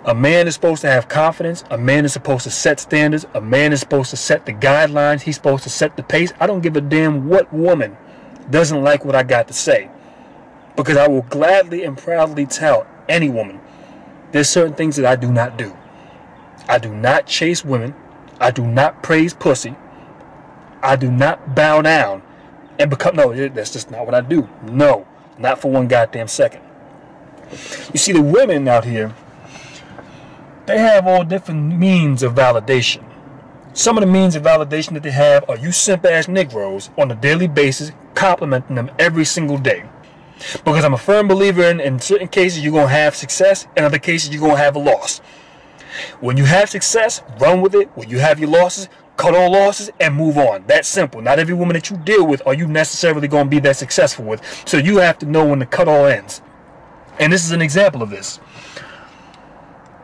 A man is supposed to have confidence. A man is supposed to set standards. A man is supposed to set the guidelines. He's supposed to set the pace. I don't give a damn what woman doesn't like what I got to say, because I will gladly and proudly tell any woman there's certain things that I do not do. I do not chase women. I do not praise pussy. I do not bow down and become, no, that's just not what I do. No, not for one goddamn second. You see, the women out here, they have all different means of validation. Some of the means of validation that they have are you simp-ass Negroes on a daily basis, complimenting them every single day. Because I'm a firm believer in certain cases you're going to have success, in other cases you're going to have a loss. When you have success, run with it. When you have your losses, cut all losses and move on. That's simple. Not every woman that you deal with are you necessarily going to be that successful with. So you have to know when to cut all ends. And this is an example of this.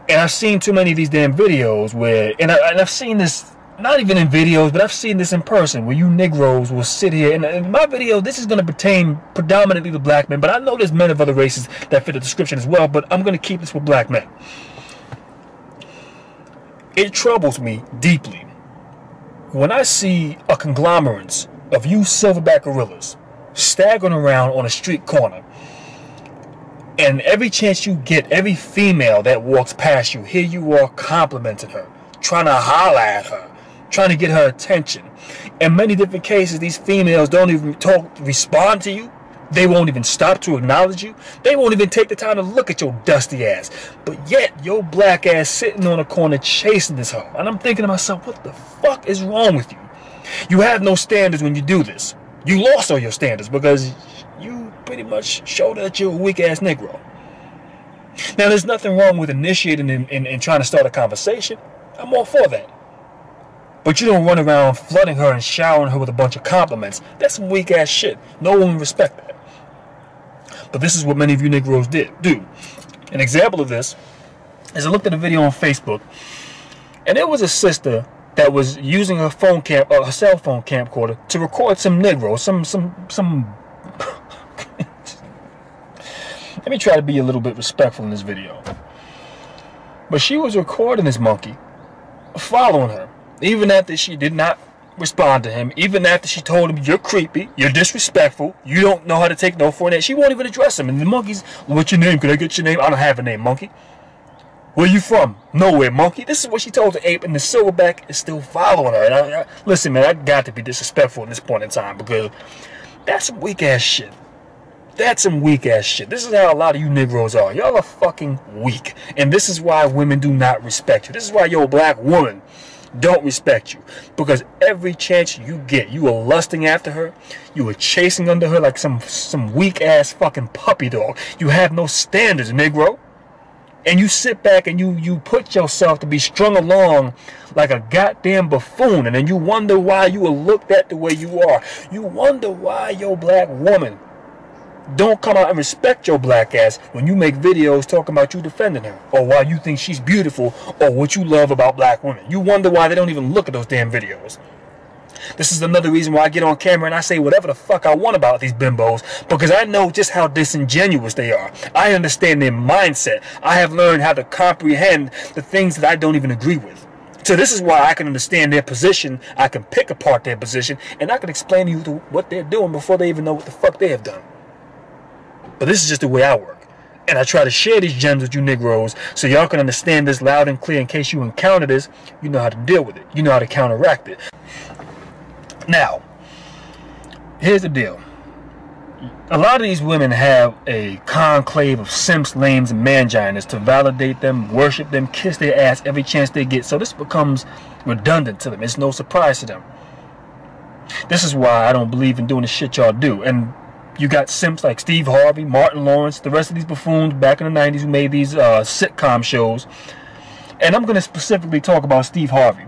And I've seen too many of these damn videos where, and I've seen this, not even in videos, but I've seen this in person, where you Negroes will sit here, and in my video, this is going to pertain predominantly to black men, but I know there's men of other races that fit the description as well, but I'm going to keep this with black men. It troubles me deeply when I see a conglomerate of you silverback gorillas staggering around on a street corner, and every chance you get, every female that walks past you, here you are complimenting her, trying to holler at her, trying to get her attention. In many different cases, these females don't even respond to you. They won't even stop to acknowledge you. They won't even take the time to look at your dusty ass. But yet, your black ass sitting on a corner chasing this hoe. And I'm thinking to myself, what the fuck is wrong with you? You have no standards when you do this. You lost all your standards because you pretty much showed that you're a weak ass Negro. Now, there's nothing wrong with initiating and trying to start a conversation. I'm all for that. But you don't run around flooding her and showering her with a bunch of compliments. That's some weak ass shit. No one would respect that. But this is what many of you Negroes do. An example of this is I looked at a video on Facebook, and there was a sister that was using her phone her cell phone camcorder to record some Negroes, some. Let me try to be a little bit respectful in this video. But she was recording this monkey, following her, even after she did not respond to him, even after she told him, you're creepy, you're disrespectful, you don't know how to take no for an answer. She won't even address him. And the monkey's, what's your name? Could I get your name? I don't have a name, monkey. Where you from? Nowhere, monkey. This is what she told the ape, and the silverback is still following her. And listen, man, I got to be disrespectful at this point in time, because that's some weak ass shit. That's some weak ass shit. This is how a lot of you Negroes are. Y'all are fucking weak. And this is why women do not respect you. This is why your black woman don't respect you, because every chance you get, you are lusting after her, you are chasing under her like some weak ass fucking puppy dog. You have no standards, Negro, and you sit back and you put yourself to be strung along like a goddamn buffoon, and then you wonder why you are looked at the way you are. You wonder why your black woman don't come out and respect your black ass when you make videos talking about you defending her, or why you think she's beautiful, or what you love about black women. You wonder why they don't even look at those damn videos. This is another reason why I get on camera and I say whatever the fuck I want about these bimbos, because I know just how disingenuous they are. I understand their mindset. I have learned how to comprehend the things that I don't even agree with. So this is why I can understand their position, I can pick apart their position, and I can explain to you what they're doing before they even know what the fuck they have done. But this is just the way I work. And I try to share these gems with you Negroes so y'all can understand this loud and clear. In case you encounter this, you know how to deal with it. You know how to counteract it. Now, here's the deal. A lot of these women have a conclave of simps, lames, and manginas to validate them, worship them, kiss their ass every chance they get. So this becomes redundant to them. It's no surprise to them. This is why I don't believe in doing the shit y'all do. And you got simps like Steve Harvey, Martin Lawrence, the rest of these buffoons back in the 90s who made these sitcom shows. And I'm going to specifically talk about Steve Harvey.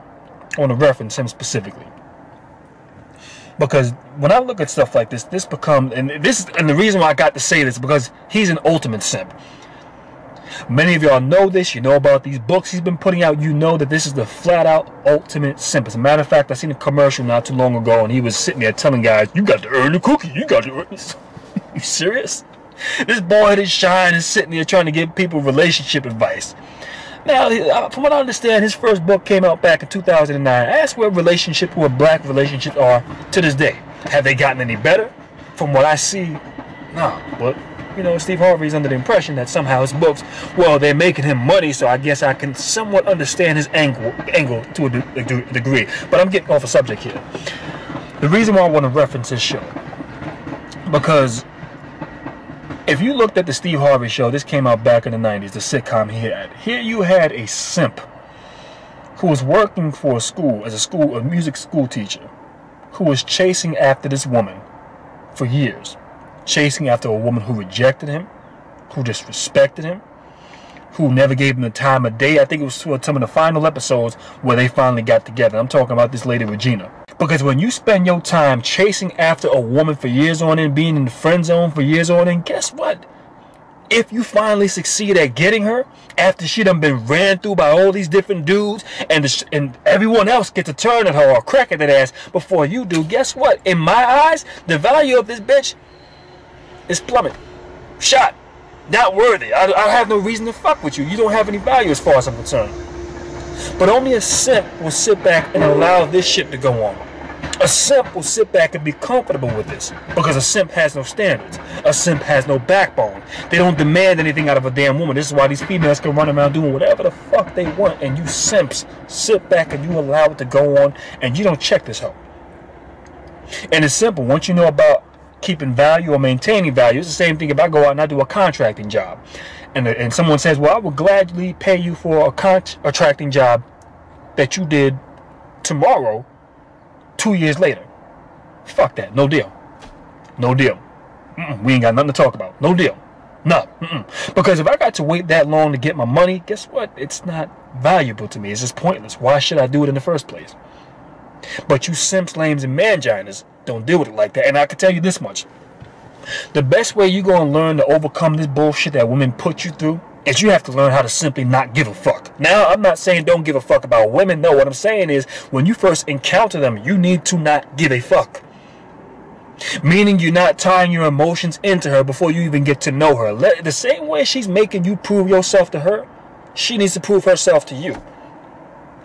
I want to reference him specifically. Because when I look at stuff like this, this becomes, and the reason why I got to say this is because he's an ultimate simp. Many of y'all know this. You know about these books he's been putting out. You know that this is the flat-out ultimate simp. As a matter of fact, I seen a commercial not too long ago, and he was sitting there telling guys, you got to earn the cookie. You got to earn this. You serious? This boy-headed shine is sitting there trying to give people relationship advice. Now, from what I understand, his first book came out back in 2009. Ask what black relationships are to this day. Have they gotten any better? From what I see, no. But, you know, Steve Harvey's under the impression that somehow his books, well, they're making him money, so I guess I can somewhat understand his angle to a degree. But I'm getting off a subject here. The reason why I want to reference this show, because if you looked at the Steve Harvey show, this came out back in the 90s, the sitcom he had. Here you had a simp who was working for a school as a music school teacher, who was chasing after this woman for years. Chasing after a woman who rejected him, who disrespected him, who never gave him the time of day. I think it was some of the final episodes where they finally got together. I'm talking about this lady, Regina. Because when you spend your time chasing after a woman for years on end, being in the friend zone for years on end, guess what? If you finally succeed at getting her, after she done been ran through by all these different dudes, and everyone else gets a turn at her or crack at that ass before you do, guess what? In my eyes, the value of this bitch is plummeted. Shot. Not worthy. I have no reason to fuck with you. You don't have any value as far as I'm concerned. But only a simp will sit back and allow this shit to go on. A simp will sit back and be comfortable with this, because a simp has no standards. A simp has no backbone. They don't demand anything out of a damn woman. This is why these females can run around doing whatever the fuck they want, and you simps sit back and you allow it to go on, and you don't check this hoe. And it's simple. Once you know about keeping value or maintaining value, it's the same thing if I go out and I do a contracting job, and someone says, well, I will gladly pay you for a contracting job that you did tomorrow, 2 years later. Fuck that. No deal. No deal. We ain't got nothing to talk about. No deal. No. Because if I got to wait that long to get my money, guess what? It's not valuable to me. It's just pointless. Why should I do it in the first place? But you simps, lames, and manginas don't deal with it like that. And I can tell you this much. The best way you're going to learn to overcome this bullshit that women put you through is you have to learn how to simply not give a fuck. Now, I'm not saying don't give a fuck about women. No, what I'm saying is when you first encounter them, you need to not give a fuck. Meaning you're not tying your emotions into her before you even get to know her. The same way she's making you prove yourself to her, she needs to prove herself to you.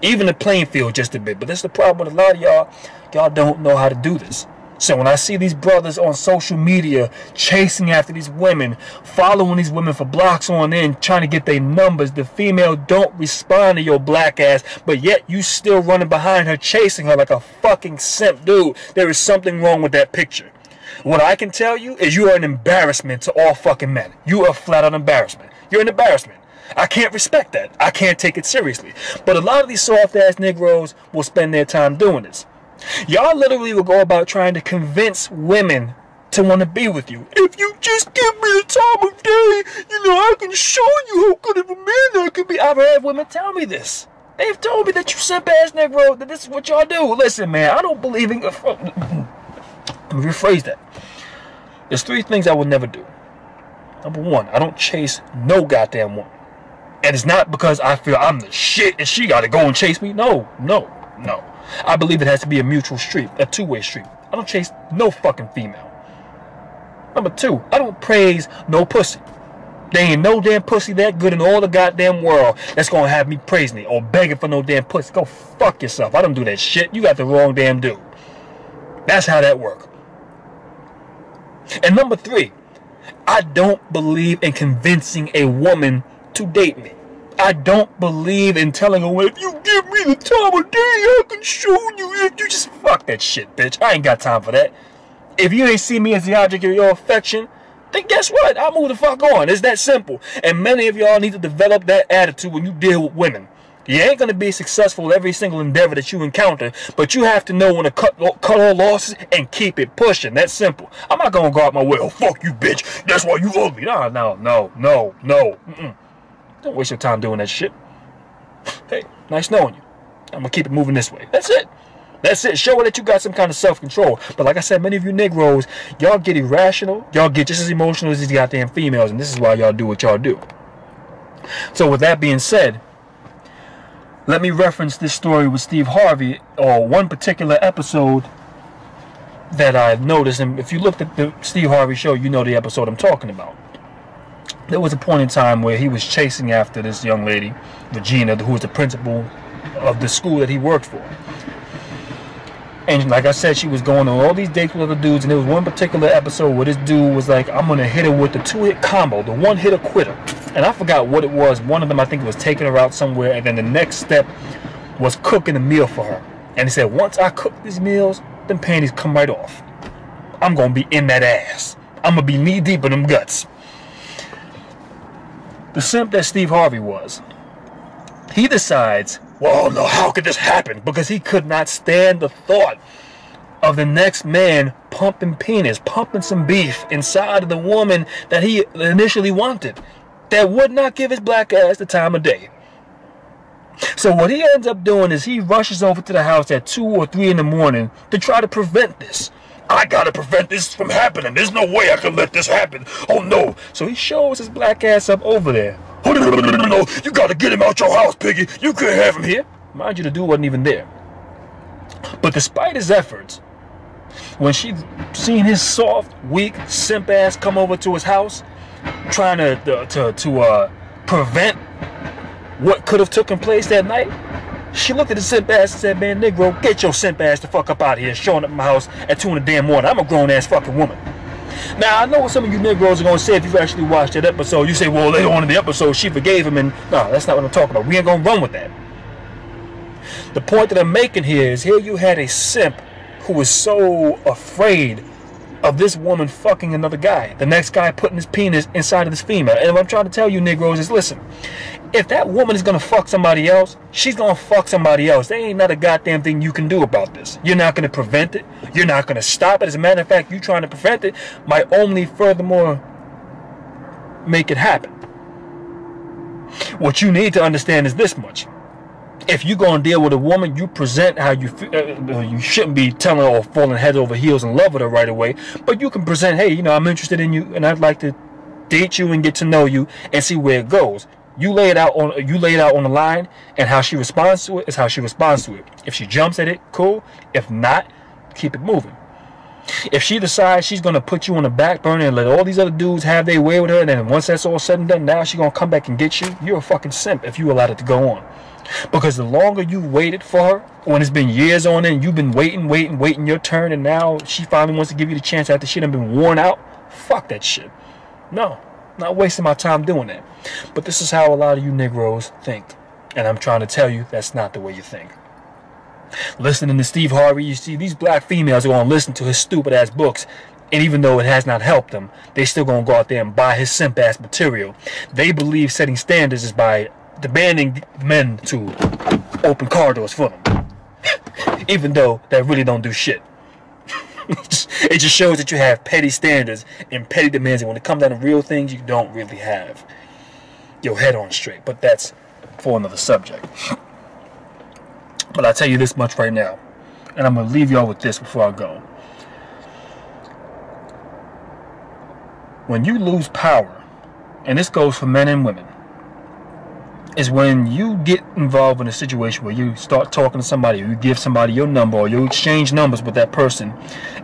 Even the playing field just a bit. But that's the problem with a lot of y'all. Y'all don't know how to do this. So when I see these brothers on social media chasing after these women, following these women for blocks on end, trying to get their numbers, the female don't respond to your black ass, but yet you still running behind her, chasing her like a fucking simp. Dude, there is something wrong with that picture. What I can tell you is you are an embarrassment to all fucking men. You are flat out embarrassment. You're an embarrassment. I can't respect that. I can't take it seriously. But a lot of these soft-ass Negroes will spend their time doing this. Y'all literally will go about trying to convince women to want to be with you. If you just give me the time of day, you know, I can show you how good of a man I can be. I've had women tell me this. They've told me that you simp-ass Negro, that this is what y'all do. Listen, man, I don't believe in... Let me rephrase that. There's 3 things I would never do. Number 1, I don't chase no goddamn woman. And it's not because I feel I'm the shit and she got to go and chase me. No. I believe it has to be a mutual street, a two-way street. I don't chase no fucking female. Number 2, I don't praise no pussy. There ain't no damn pussy that good in all the goddamn world that's gonna have me praising it or begging for no damn pussy. Go fuck yourself. I don't do that shit. You got the wrong damn dude. That's how that works. And number 3, I don't believe in convincing a woman to date me. I don't believe in telling a woman, if you give me the time of day, I can show you. If you just fuck that shit, bitch. I ain't got time for that. If you ain't see me as the object of your affection, then guess what? I'll move the fuck on. It's that simple. And many of y'all need to develop that attitude when you deal with women. You ain't going to be successful every single endeavor that you encounter, but you have to know when to cut all losses and keep it pushing. That's simple. I'm not going to go out my way. Oh, fuck you, bitch. That's why you ugly. No. Don't waste your time doing that shit. Hey, nice knowing you. I'm going to keep it moving this way. That's it. That's it. Show her that you got some kind of self-control. But like I said, many of you Negroes, y'all get irrational. Y'all get just as emotional as these goddamn females, and this is why y'all do what y'all do. So with that being said, let me reference this story with Steve Harvey, or one particular episode that I noticed. And if you looked at the Steve Harvey show, you know the episode I'm talking about. there was a point in time where he was chasing after this young lady, Regina, who was the principal of the school that he worked for. And like I said, she was going on all these dates with other dudes, and there was one particular episode where this dude was like, I'm going to hit her with the 2-hit combo, the one-hitter quitter. And I forgot what it was. One of them, I think, was taking her out somewhere, and then the next step was cooking a meal for her. And he said, once I cook these meals, them panties come right off. I'm going to be in that ass. I'm going to be knee-deep in them guts. The simp that Steve Harvey was, he decides, well, no, how could this happen? Because he could not stand the thought of the next man pumping penis, pumping some beef inside of the woman that he initially wanted, that would not give his black ass the time of day. So what he ends up doing is he rushes over to the house at 2 or 3 in the morning to try to prevent this. I gotta prevent this from happening. There's no way I can let this happen. Oh no. So he shows his black ass up over there. Oh, no, you gotta get him out your house, piggy. You can't have him here. Mind you, the dude wasn't even there. But despite his efforts, when she seen his soft, weak, simp ass come over to his house, trying to prevent what could have taken place that night, she looked at the simp ass and said, man, Negro, get your simp ass the fuck up out of here, showing up at my house at 2 in the damn morning. I'm a grown ass fucking woman. Now, I know what some of you Negroes are going to say if you've actually watched that episode. You say, well, later on in the episode, she forgave him, and no, that's not what I'm talking about. We ain't going to run with that. The point that I'm making here is, here you had a simp who was so afraid of this woman fucking another guy, the next guy putting his penis inside of this female. And what I'm trying to tell you Negroes is, listen, if that woman is going to fuck somebody else, she's going to fuck somebody else. There ain't not a goddamn thing you can do about this. You're not going to prevent it. You're not going to stop it. As a matter of fact, you trying to prevent it might only furthermore make it happen. What you need to understand is this much. If you're going to deal with a woman, you present how you feel. You shouldn't be telling her or falling head over heels in love with her right away. But you can present, hey, you know, I'm interested in you and I'd like to date you and get to know you and see where it goes. You lay it out on the line, and how she responds to it is how she responds to it. If she jumps at it, cool. If not, keep it moving. If she decides she's going to put you on the back burner and let all these other dudes have their way with her, and then once that's all said and done, now she's going to come back and get you, you're a fucking simp if you allowed it to go on. Because the longer you waited for her, when it's been years on end, you've been waiting your turn, and now she finally wants to give you the chance after she done been worn out, fuck that shit. No, not wasting my time doing that. But this is how a lot of you Negroes think. And I'm trying to tell you, that's not the way you think. Listening to Steve Harvey, you see these black females are going to listen to his stupid ass books, and even though it has not helped them, they still going to go out there and buy his simp ass material. They believe setting standards is by demanding men to open car doors for them. Even though that really don't do shit. It just shows that you have petty standards and petty demands, and when it comes down to real things, you don't really have your head on straight. But that's for another subject. But I'll tell you this much right now, and I'm going to leave y'all with this before I go. When you lose power, and this goes for men and women, is when you get involved in a situation where you start talking to somebody, or you give somebody your number, or you exchange numbers with that person,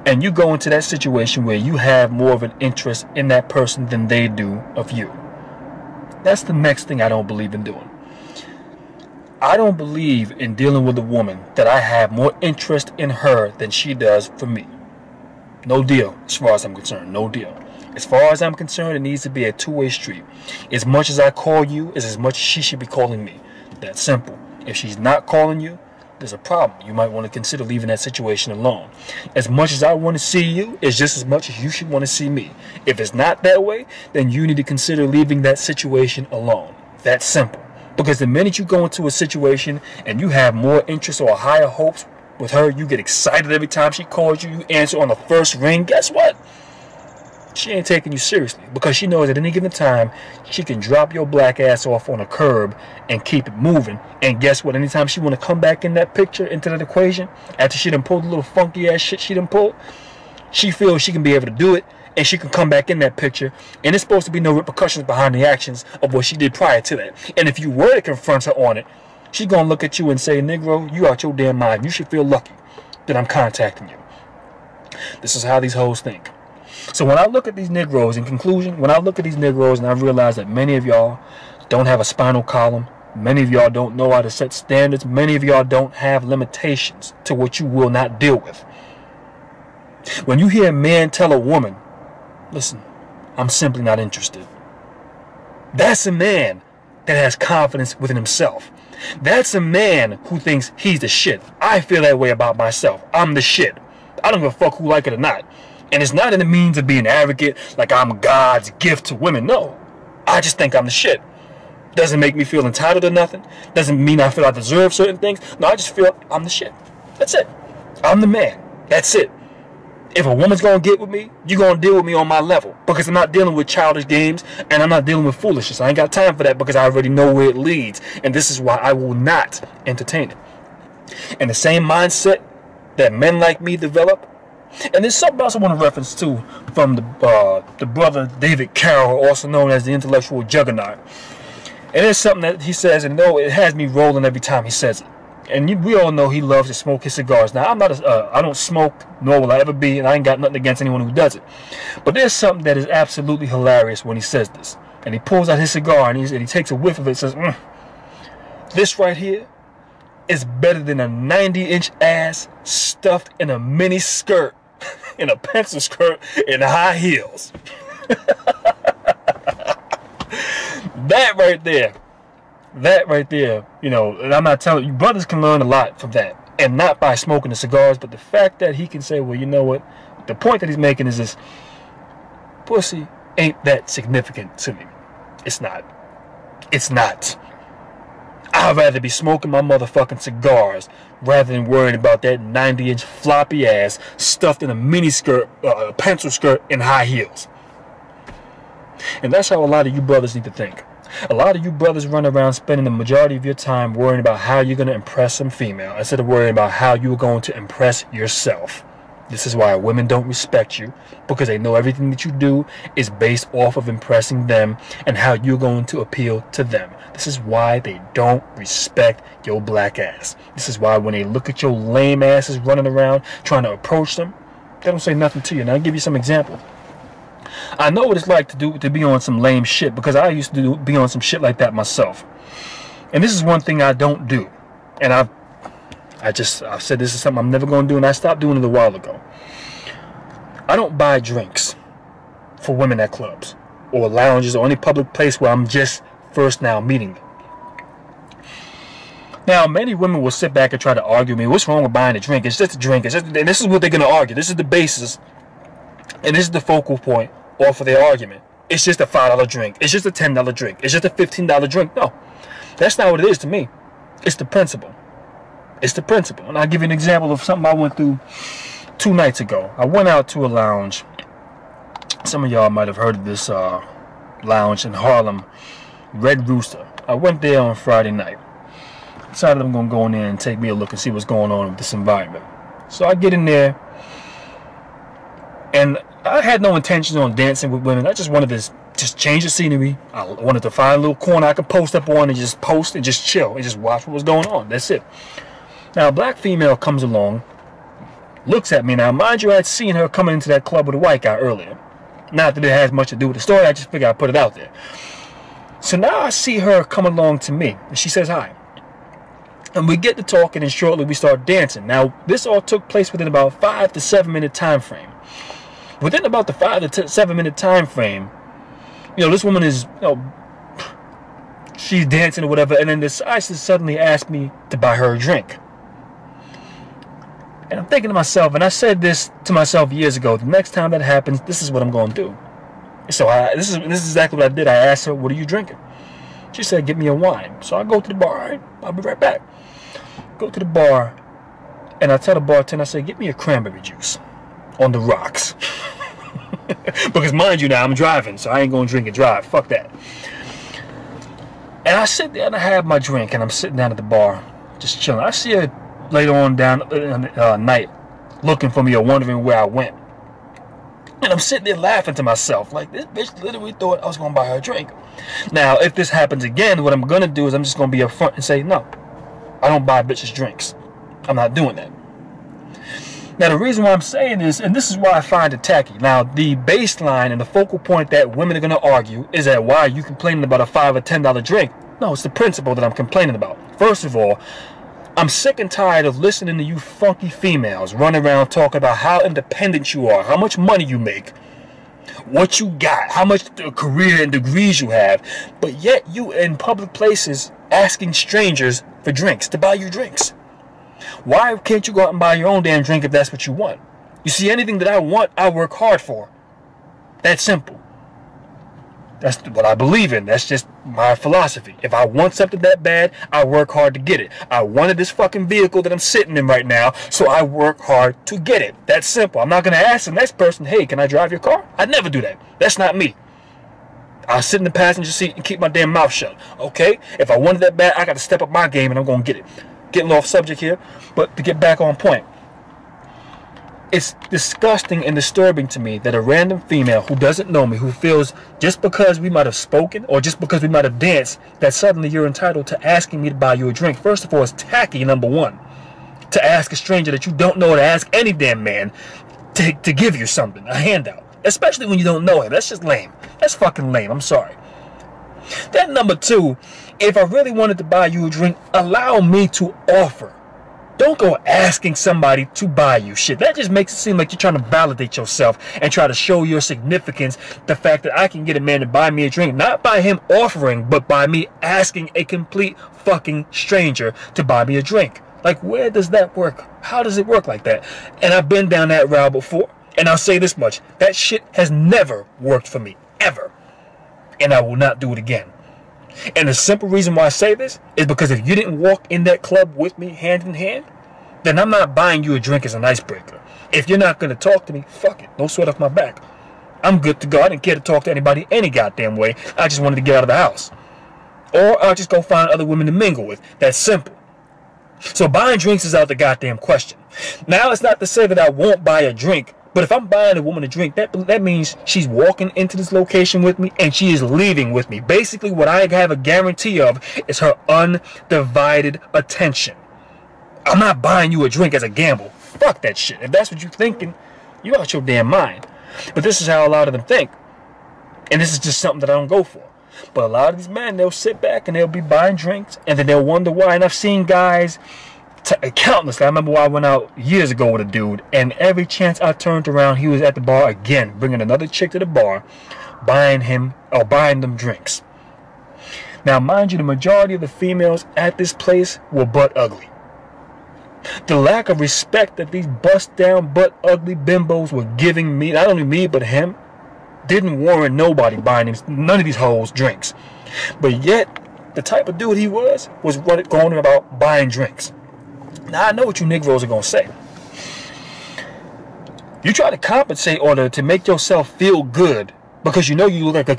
and you go into that situation where you have more of an interest in that person than they do of you. That's the next thing I don't believe in doing. I don't believe in dealing with a woman that I have more interest in her than she does for me. No deal, as far as I'm concerned. No deal. As far as I'm concerned, it needs to be a two-way street. As much as I call you is as much as she should be calling me. That's simple. If she's not calling you, there's a problem. You might want to consider leaving that situation alone. As much as I want to see you is just as much as you should want to see me. If it's not that way, then you need to consider leaving that situation alone. That's simple. Because the minute you go into a situation and you have more interest or higher hopes with her, you get excited every time she calls you, you answer on the first ring, guess what? She ain't taking you seriously, because she knows at any given time she can drop your black ass off on a curb and keep it moving. And guess what? Anytime she want to come back in that picture, into that equation, after she done pulled the little funky ass shit she done pulled, she feels she can be able to do it, and she can come back in that picture, and it's supposed to be no repercussions behind the actions of what she did prior to that. And if you were to confront her on it, she's gonna look at you and say, Negro, you out your damn mind. You should feel lucky that I'm contacting you. This is how these hoes think. So when I look at these Negroes, in conclusion, when I look at these Negroes and I realize that many of y'all don't have a spinal column, many of y'all don't know how to set standards, many of y'all don't have limitations to what you will not deal with. When you hear a man tell a woman, listen, I'm simply not interested, that's a man that has confidence within himself. That's a man who thinks he's the shit. I feel that way about myself. I'm the shit. I don't give a fuck who like it or not. And it's not in the means of being arrogant, like I'm God's gift to women. No. I just think I'm the shit. Doesn't make me feel entitled to nothing. Doesn't mean I feel I deserve certain things. No, I just feel I'm the shit. That's it. I'm the man. That's it. If a woman's going to get with me, you're going to deal with me on my level. Because I'm not dealing with childish games, and I'm not dealing with foolishness. I ain't got time for that because I already know where it leads. And this is why I will not entertain it. And the same mindset that men like me develop. And there's something else I want to reference to from the brother David Carroll, also known as the intellectual juggernaut. And it's something that he says, and no, it has me rolling every time he says it. And we all know he loves to smoke his cigars. Now, I don't smoke, nor will I ever be, and I ain't got nothing against anyone who does it. But there's something that is absolutely hilarious when he says this. And he pulls out his cigar, and he takes a whiff of it and says, this right here is better than a 90-inch ass stuffed in a mini skirt, in a pencil skirt, in high heels. That right there, you know, and I'm not telling you, brothers can learn a lot from that. And not by smoking the cigars, but the fact that he can say, well, you know what? The point that he's making is this: pussy ain't that significant to me. It's not. It's not. I'd rather be smoking my motherfucking cigars rather than worrying about that 90-inch floppy ass stuffed in a mini skirt, a pencil skirt, and high heels. And that's how a lot of you brothers need to think. A lot of you brothers run around spending the majority of your time worrying about how you're going to impress some female instead of worrying about how you're going to impress yourself. This is why women don't respect you, because they know everything that you do is based off of impressing them and how you're going to appeal to them. This is why they don't respect your black ass. This is why when they look at your lame asses running around trying to approach them, they don't say nothing to you. Now I'll give you some examples. I know what it's like to be on some lame shit, because I used to be on some shit like that myself. And this is one thing I don't do. And I've said this is something I'm never going to do, and I stopped doing it a while ago. I don't buy drinks for women at clubs or lounges or any public place where I'm just first now meeting them. Now, many women will sit back and try to argue with me, what's wrong with buying a drink? It's just a drink. And this is what they're going to argue. This is the basis, and this is the focal point off of their argument. It's just a $5 drink. It's just a $10 drink. It's just a $15 drink. No, that's not what it is to me. It's the principle. It's the principle. And I'll give you an example of something I went through 2 nights ago. I went out to a lounge. Some of y'all might have heard of this lounge in Harlem, Red Rooster. I went there on Friday night. Decided I'm going to go in there and take me a look and see what's going on with this environment. So I get in there, and I had no intention on dancing with women. I just wanted to just change the scenery. I wanted to find a little corner I could post up on and just post and just chill and just watch what was going on. That's it. Now, a black female comes along, looks at me. Now, mind you, I had seen her coming into that club with a white guy earlier. Not that it has much to do with the story. I just figured I'd put it out there. So now I see her come along to me, and she says hi. And we get to talking, and shortly we start dancing. Now, this all took place within about 5 to 7 minute time frame. Within about the 5 to 7 minute time frame, you know, this woman is, you know, she's dancing or whatever, and then decides to suddenly ask me to buy her a drink. And I'm thinking to myself, and I said this to myself years ago, the next time that happens, this is what I'm going to do. So this is exactly what I did. I asked her, what are you drinking? She said, get me a wine. So I go to the bar. All right, I'll be right back. Go to the bar, and I tell the bartender, I say, get me a cranberry juice on the rocks. Because mind you now, I'm driving, so I ain't going to drink and drive. Fuck that. And I sit there and I have my drink, and I'm sitting down at the bar, just chilling. I see her later on down night looking for me or wondering where I went. And I'm sitting there laughing to myself, like, this bitch literally thought I was going to buy her a drink. Now, if this happens again, what I'm going to do is I'm just going to be upfront and say, no, I don't buy bitches drinks. I'm not doing that. Now, the reason why I'm saying this, and this is why I find it tacky. Now, the baseline and the focal point that women are going to argue is that why are you complaining about a $5 or $10 drink? No, it's the principle that I'm complaining about. First of all, I'm sick and tired of listening to you funky females run around talking about how independent you are, how much money you make, what you got, how much career and degrees you have, but yet you in public places asking strangers for drinks, to buy you drinks. Why can't you go out and buy your own damn drink if that's what you want? You see, anything that I want, I work hard for. That's simple. That's what I believe in. That's just my philosophy. If I want something that bad, I work hard to get it. I wanted this fucking vehicle that I'm sitting in right now, so I work hard to get it. That's simple. I'm not going to ask the next person, hey, can I drive your car? I'd never do that. That's not me. I'll sit in the passenger seat and keep my damn mouth shut. Okay? If I wanted that bad, I got to step up my game and I'm going to get it. Getting off subject here, but to get back on point. It's disgusting and disturbing to me that a random female who doesn't know me, who feels just because we might have spoken or just because we might have danced, that suddenly you're entitled to asking me to buy you a drink. First of all, it's tacky, number one, to ask a stranger that you don't know, to ask any damn man to give you something, a handout, especially when you don't know him. That's just lame. That's fucking lame. I'm sorry. Then number two, if I really wanted to buy you a drink, allow me to offer. Don't go asking somebody to buy you shit. That just makes it seem like you're trying to validate yourself and try to show your significance. The fact that I can get a man to buy me a drink, not by him offering, but by me asking a complete fucking stranger to buy me a drink. Like, where does that work? How does it work like that? And I've been down that route before. And I'll say this much. That shit has never worked for me. Ever. And I will not do it again. And the simple reason why I say this is because if you didn't walk in that club with me hand in hand, then I'm not buying you a drink as an icebreaker. If you're not going to talk to me, fuck it. No sweat off my back. I'm good to go. I didn't care to talk to anybody any goddamn way. I just wanted to get out of the house. Or I'll just go find other women to mingle with. That's simple. So buying drinks is out the goddamn question. Now, it's not to say that I won't buy a drink. But if I'm buying a woman a drink, that means she's walking into this location with me and she is leaving with me. Basically, what I have a guarantee of is her undivided attention. I'm not buying you a drink as a gamble. Fuck that shit. If that's what you're thinking, you're out your damn mind. But this is how a lot of them think. And this is just something that I don't go for. But a lot of these men, they'll sit back and they'll be buying drinks and then they'll wonder why. And I've seen guys... countlessly. I remember when I went out years ago with a dude, and every chance I turned around, he was at the bar again, bringing another chick to the bar, buying them drinks. Now, mind you, the majority of the females at this place were butt ugly. The lack of respect that these bust-down, butt-ugly bimbos were giving me, not only me, but him, didn't warrant nobody buying him, none of these hoes drinks. But yet, the type of dude he was going about buying drinks. Now, I know what you Negroes are going to say. You try to compensate or to make yourself feel good because you know you look like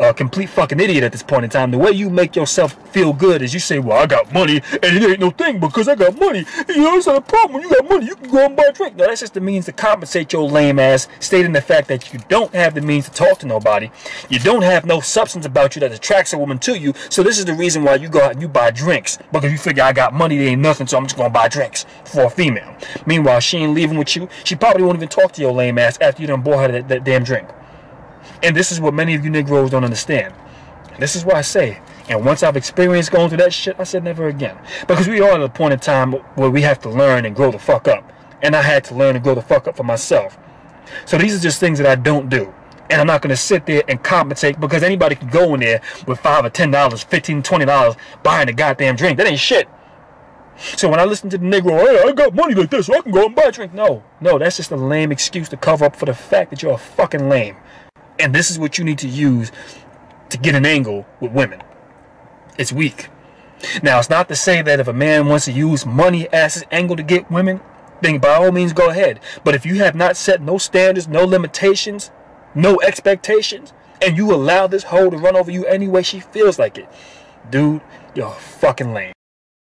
a complete fucking idiot at this point in time. The way you make yourself feel good is you say, well, I got money and it ain't no thing because I got money. You know, it's not a problem. When you got money, you can go and buy a drink. Now, that's just the means to compensate your lame ass, stating the fact that you don't have the means to talk to nobody. You don't have no substance about you that attracts a woman to you. So this is the reason why you go out and you buy drinks. Because you figure I got money, there ain't nothing, so I'm just going to buy drinks for a female. Meanwhile, she ain't leaving with you. She probably won't even talk to your lame ass after you done bought her that damn drink. And this is what many of you Negroes don't understand. And this is why I say, and once I've experienced going through that shit, I said never again. Because we are at a point in time where we have to learn and grow the fuck up. And I had to learn and grow the fuck up for myself. So these are just things that I don't do. And I'm not going to sit there and compensate because anybody can go in there with $5 or $10, $15, $20 buying a goddamn drink. That ain't shit. So when I listen to the Negro, hey, I got money like this, so I can go out and buy a drink. No, that's just a lame excuse to cover up for the fact that you're a fucking lame. And this is what you need to use to get an angle with women. It's weak. Now, it's not to say that if a man wants to use money as his angle to get women, then by all means go ahead. But if you have not set no standards, no limitations, no expectations, and you allow this hoe to run over you any way she feels like it, dude, you're fucking lame.